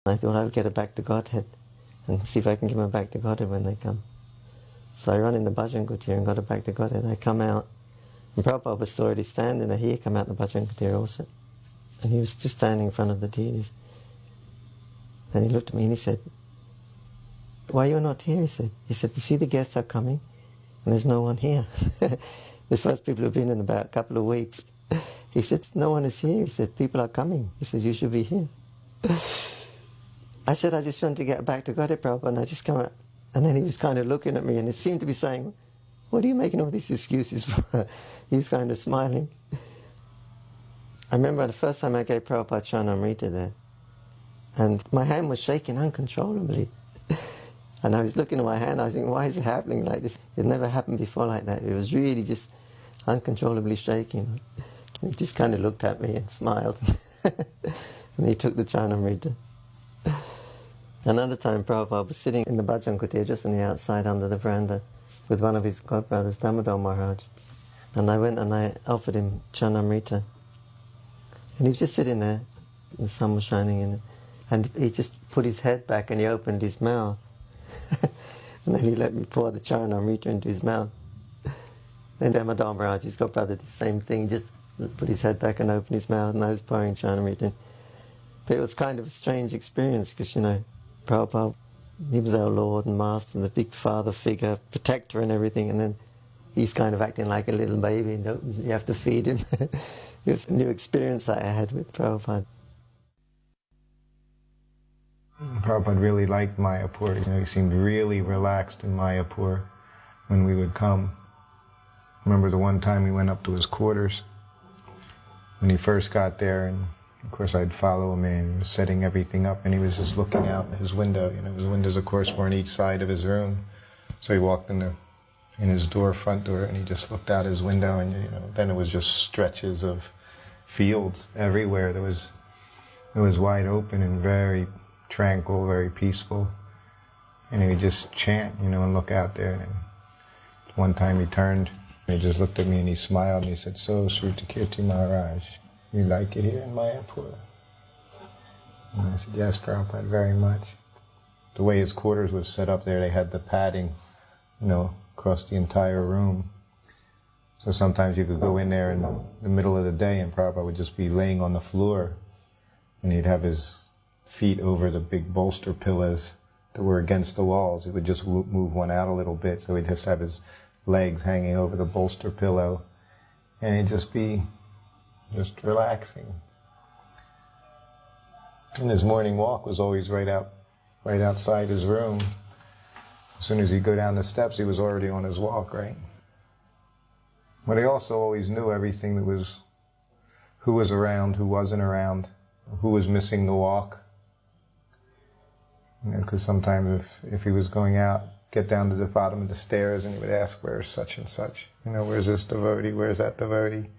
I thought I would get her back to Godhead and see if I can give her back to Godhead when they come. So I run in the bhajan kutir and got her back to Godhead. I come out, and Prabhupada was still already standing there. He had come out the bhajan kutir also. And he was just standing in front of the deities. Then he looked at me and he said, "Why you're not here?" He said, "You see the guests are coming and there's no one here." The first people who've been in about a couple of weeks. He said, "No one is here." He said, "People are coming." He said, "You should be here." I said, "I just wanted to get back to Godhead, Prabhupada," and I just come out. And then he was kind of looking at me and it seemed to be saying, "What are you making all these excuses for?" He was kind of smiling. I remember the first time I gave Prabhupada Charnamrita there, and my hand was shaking uncontrollably. And I was looking at my hand, I was thinking, why is it happening like this? It never happened before like that. It was really just uncontrollably shaking. He just kind of looked at me and smiled. And he took the Charnamrita. Another time Prabhupada was sitting in the bhajan kutir just on the outside under the veranda with one of his godbrothers, Damodar Maharaj. And I went and I offered him Charnamrita. And he was just sitting there, the sun was shining in it. And he just put his head back and he opened his mouth. And then he let me pour the Charnamrita into his mouth. Then Damodar Maharaj, his godbrother, did the same thing, just put his head back and opened his mouth, and I was pouring Charnamrita. But it was kind of a strange experience because, Prabhupada, he was our Lord and Master, the big father figure, protector and everything, and then he's kind of acting like a little baby, you have to feed him. It was a new experience that I had with Prabhupada. Prabhupada really liked Mayapur. He seemed really relaxed in Mayapur when we would come. I remember the one time we went up to his quarters when he first got there, and of course I'd follow him in. He was setting everything up and he was just looking out his window. His windows of course were on each side of his room. So he walked in his front door, and he just looked out his window, and then it was just stretches of fields everywhere. It was wide open and very tranquil, very peaceful. And he would just chant, and look out there. And one time he turned and he just looked at me and he smiled and he said, "So, Srutakirti Maharaj, you like it here in Mayapur?" And I said, "Yes, Prabhupada, very much." The way his quarters was set up there, they had the padding, across the entire room. So sometimes you could go in there in the middle of the day and Prabhupada would just be laying on the floor, and he'd have his feet over the big bolster pillows that were against the walls. He would just move one out a little bit, so he'd just have his legs hanging over the bolster pillow, and he'd just be relaxing. And his morning walk was always right outside his room. As soon as he'd go down the steps, he was already on his walk, right? But he also always knew everything who was around, who wasn't around, who was missing the walk. Because sometimes if he was going out, get down to the bottom of the stairs and he would ask, "Where's such and such? Where's this devotee? Where's that devotee?"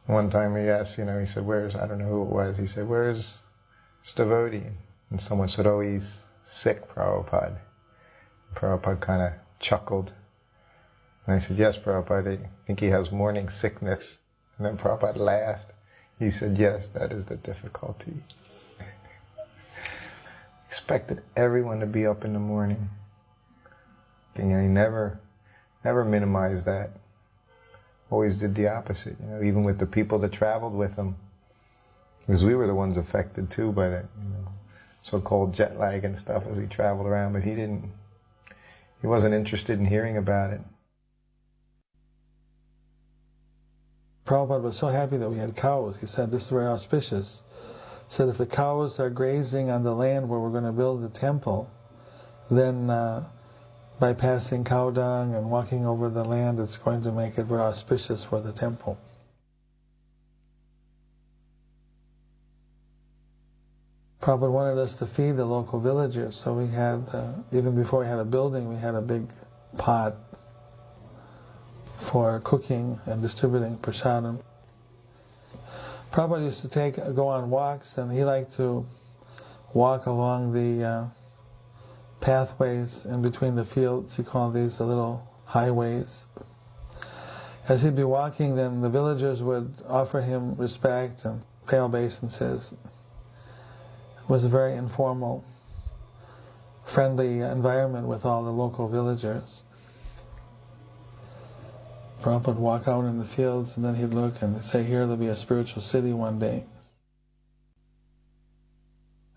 One time he asked, he said, I don't know who it was, he said, "Where's this devotee?" And someone said, "Oh, he's sick, Prabhupada." Prabhupada kind of chuckled. And I said, "Yes, Prabhupada, I think he has morning sickness." And then Prabhupada laughed. He said, "Yes, that is the difficulty." Expected everyone to be up in the morning. And he never minimized that. Always did the opposite, even with the people that traveled with him. Because we were the ones affected too by that, so-called jet lag and stuff as he traveled around, but he wasn't interested in hearing about it. Prabhupada was so happy that we had cows. He said, "This is very auspicious." He said, "If the cows are grazing on the land where we're going to build the temple, then by passing cow dung and walking over the land, it's going to make it very auspicious for the temple." Prabhupada wanted us to feed the local villagers, so we had, even before we had a building, we had a big pot for cooking and distributing prasadam. Prabhupada used to go on walks, and he liked to walk along the pathways in between the fields. He called these the little highways. As he'd be walking, then the villagers would offer him respect and pay obeisances. was a very informal, friendly environment with all the local villagers. Prabhupada would walk out in the fields and then he'd look and say, here there'll be a spiritual city one day.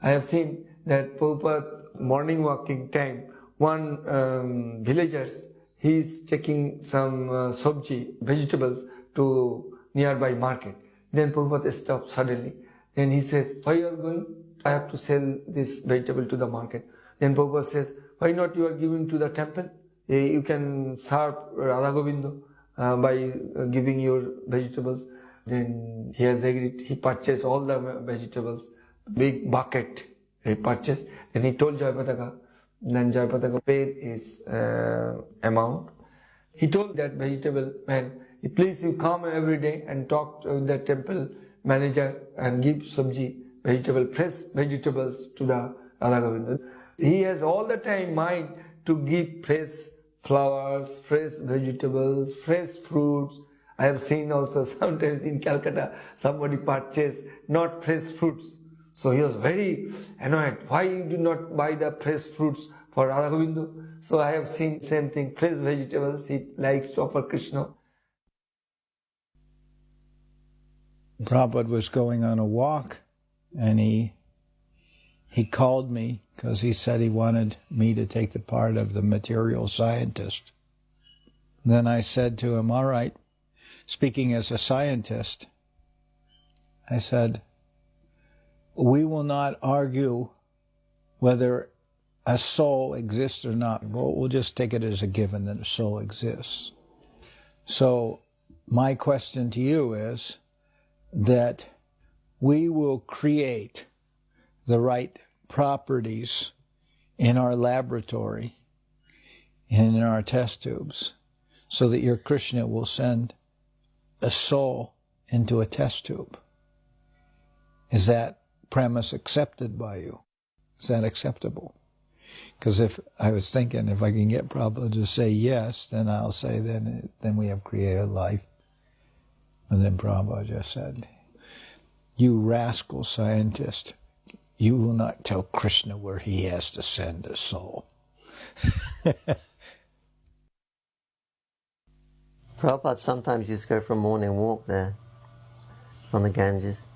I have seen that Prabhupada morning walking time, one villagers, he is taking some sabji, vegetables to nearby market. Then Prabhupada stops suddenly. Then he says, why you are going? I have to sell this vegetable to the market. Then Prabhupada says, why not you are giving to the temple? You can serve Radha Govinda by giving your vegetables. Then he has agreed. He purchased all the vegetables, big bucket he purchased. Then he told Jayapataka. Then Jayapataka paid his amount. He told that vegetable man, please you come every day and talk to the temple manager and give sabji, vegetable, fresh vegetables to the Radha Govinda. He has all the time mind to give fresh flowers, fresh vegetables, fresh fruits. I have seen also sometimes in Calcutta somebody purchase not fresh fruits. So he was very annoyed. Why you do not buy the fresh fruits for Radha Govinda? So I have seen same thing, fresh vegetables he likes to offer Krishna. Prabhupada was going on a walk and he called me because he said he wanted me to take the part of the material scientist. Then I said to him, all right, speaking as a scientist, I said, we will not argue whether a soul exists or not. We'll just take it as a given that a soul exists. So my question to you is that we will create the right properties in our laboratory and in our test tubes so that your Krishna will send a soul into a test tube. Is that premise accepted by you? Is that acceptable? Because if I was thinking if I can get Prabhupada to say yes, then I'll say then we have created life. And then Prabhupada just said, you rascal scientist, you will not tell Krishna where he has to send a soul. Prabhupada sometimes used to go for a morning walk there on the Ganges.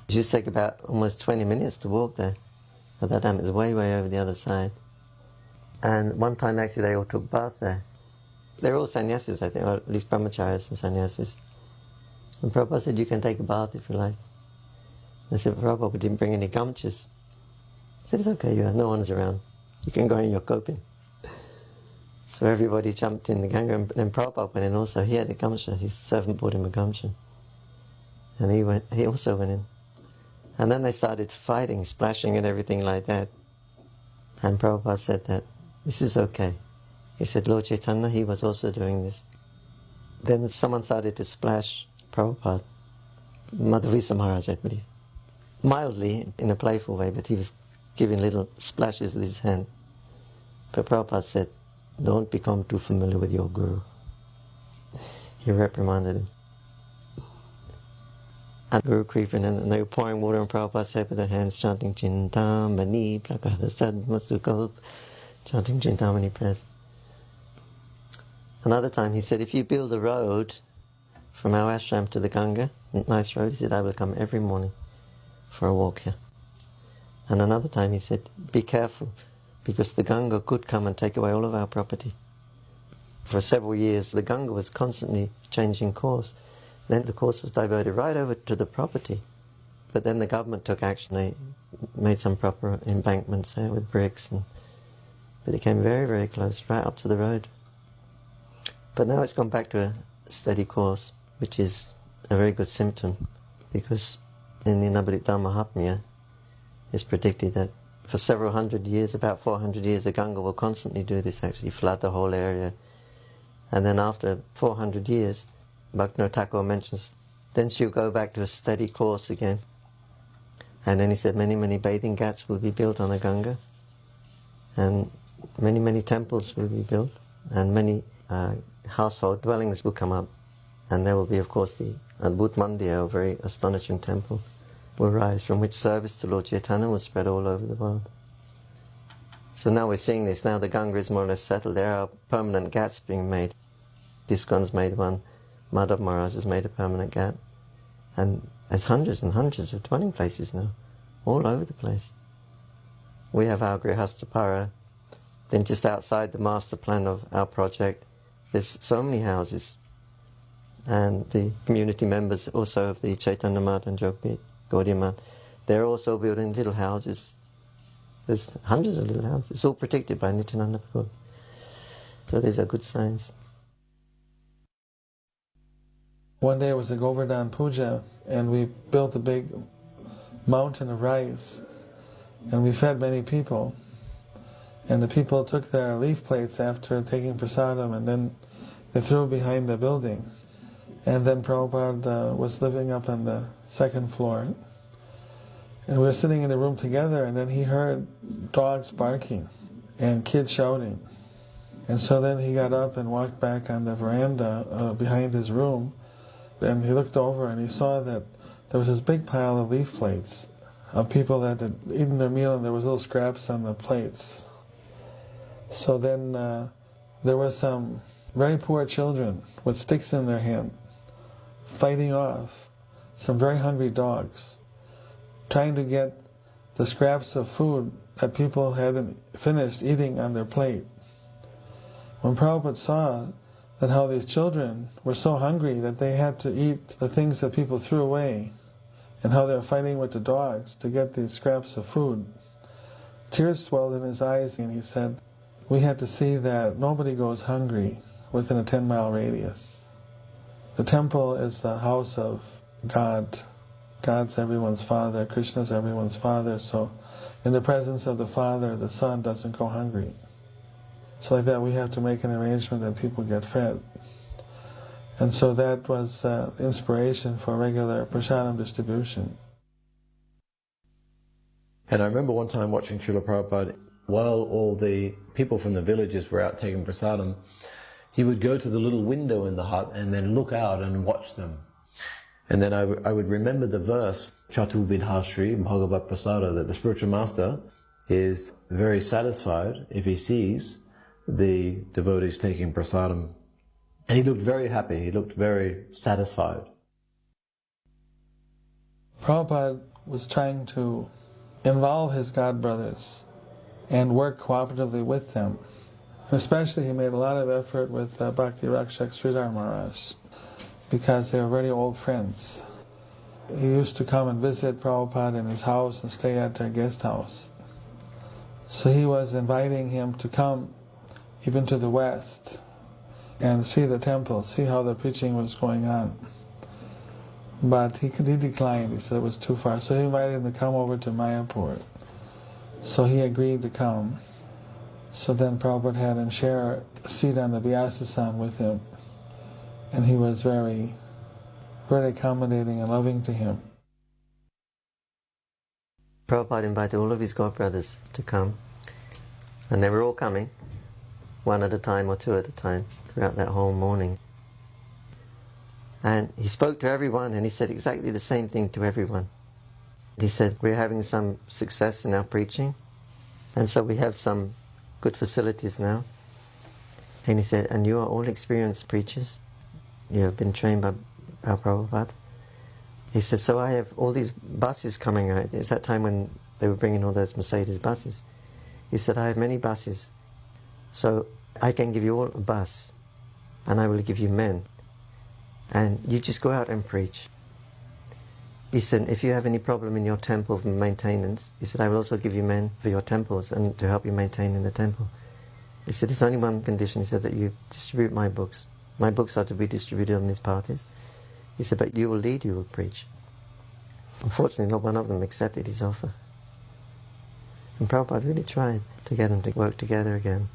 It used to take about almost 20 minutes to walk there. At that time it was way, way over the other side. And one time actually they all took bath there. They were all sannyasis, I think, or at least brahmacharis and sannyasis. And Prabhupada said, you can take a bath if you like. I said, Prabhupada, we didn't bring any gamchas. I said, it's okay, no one's around. You can go in your coping. So everybody jumped in the Ganga, and then Prabhupada went in also. He had a gamcha. His servant bought him a gamcha. And he also went in. And then they started fighting, splashing and everything like that. And Prabhupada said that, this is okay. He said, Lord Chaitanya, he was also doing this. Then someone started to splash Prabhupada, Madhavisa Maharaj, I believe. Mildly, in a playful way, but he was giving little splashes with his hand. But Prabhupada said, don't become too familiar with your guru. He reprimanded him. And Guru creeping and they were pouring water on Prabhupada's head with their hands, chanting Chintamani Prakada Sadmasukal, chanting Chintamani prayers. Another time he said, if you build a road from our ashram to the Ganga, nice road, he said, I will come every morning for a walk here. And another time he said, be careful, because the Ganga could come and take away all of our property. For several years, the Ganga was constantly changing course. Then the course was diverted right over to the property. But then the government took action. They made some proper embankments there with bricks. But it came very, very close, right up to the road. But now it's gone back to a steady course, which is a very good symptom, because in the Navadvita Mahatmya, it's predicted that for several hundred years, about 400 years, the Ganga will constantly do this, actually flood the whole area. And then after 400 years, Bhaktivinoda Thakur mentions, then she'll go back to a steady course again. And then he said many, many bathing ghats will be built on the Ganga, and many, many temples will be built, and many household dwellings will come up. And there will be, of course, the Adbhut Mandir, a very astonishing temple, will rise, from which service to Lord Chaitanya will spread all over the world. So now we're seeing this. Now the Ganga is more or less settled. There are permanent ghats being made. ISKCON's made one. Madhav Maharaj has made a permanent ghat. And there's hundreds and hundreds of dwelling places now, all over the place. We have our Grihastapara. Then just outside the master plan of our project, there's so many houses. And the community members also of the Chaitanya Math and Jogbeat, Gaudiya Math, they're also building little houses. There's hundreds of little houses. It's all protected by Nityananda Prabhu. So these are good signs. One day it was a Govardhan Puja, and we built a big mountain of rice, and we fed many people. And the people took their leaf plates after taking prasadam, and then they threw it behind the building. And then Prabhupada was living up on the second floor. And we were sitting in the room together, and then he heard dogs barking and kids shouting. And so then he got up and walked back on the veranda behind his room, and he looked over and he saw that there was this big pile of leaf plates of people that had eaten their meal, and there was little scraps on the plates. So then there were some very poor children with sticks in their hand, fighting off some very hungry dogs, trying to get the scraps of food that people hadn't finished eating on their plate. When Prabhupada saw that how these children were so hungry that they had to eat the things that people threw away, and how they were fighting with the dogs to get these scraps of food, tears swelled in his eyes, and he said, we had to see that nobody goes hungry within a 10-mile radius. The temple is the house of God. God's everyone's father, Krishna's everyone's father, so in the presence of the Father, the Son doesn't go hungry. So like that we have to make an arrangement that people get fed. And so that was inspiration for regular prasadam distribution. And I remember one time watching Srila Prabhupada, while all the people from the villages were out taking prasadam, he would go to the little window in the hut and then look out and watch them. And then I would remember the verse, Chatu Vidhashri Bhagavat Prasada, that the spiritual master is very satisfied if he sees the devotees taking prasadam. And he looked very happy, he looked very satisfied. Prabhupada was trying to involve his god brothers and work cooperatively with them. Especially he made a lot of effort with Bhakti Rakshak Sridhar Maharaj, because they were very old friends. He used to come and visit Prabhupada in his house and stay at their guest house. So he was inviting him to come even to the west and see the temple, see how the preaching was going on. But he declined, he said it was too far. So he invited him to come over to Mayapur. So he agreed to come. So then Prabhupada had him share a seat on the Vyasasana with him. And he was very, very accommodating and loving to him. Prabhupada invited all of his godbrothers to come, and they were all coming, one at a time or two at a time, throughout that whole morning. And he spoke to everyone, and he said exactly the same thing to everyone. He said, we're having some success in our preaching, and so we have some good facilities now. And he said, and you are all experienced preachers. You have been trained by our Prabhupada. He said, so I have all these buses coming out. It's that time when they were bringing all those Mercedes buses. He said, I have many buses. So I can give you all a bus, and I will give you men. And you just go out and preach. He said, if you have any problem in your temple of maintenance, he said, I will also give you men for your temples and to help you maintain in the temple. He said, there's only one condition. He said, that you distribute my books. My books are to be distributed on these parties. He said, but you will lead, you will preach. Unfortunately, not one of them accepted his offer. And Prabhupada really tried to get them to work together again.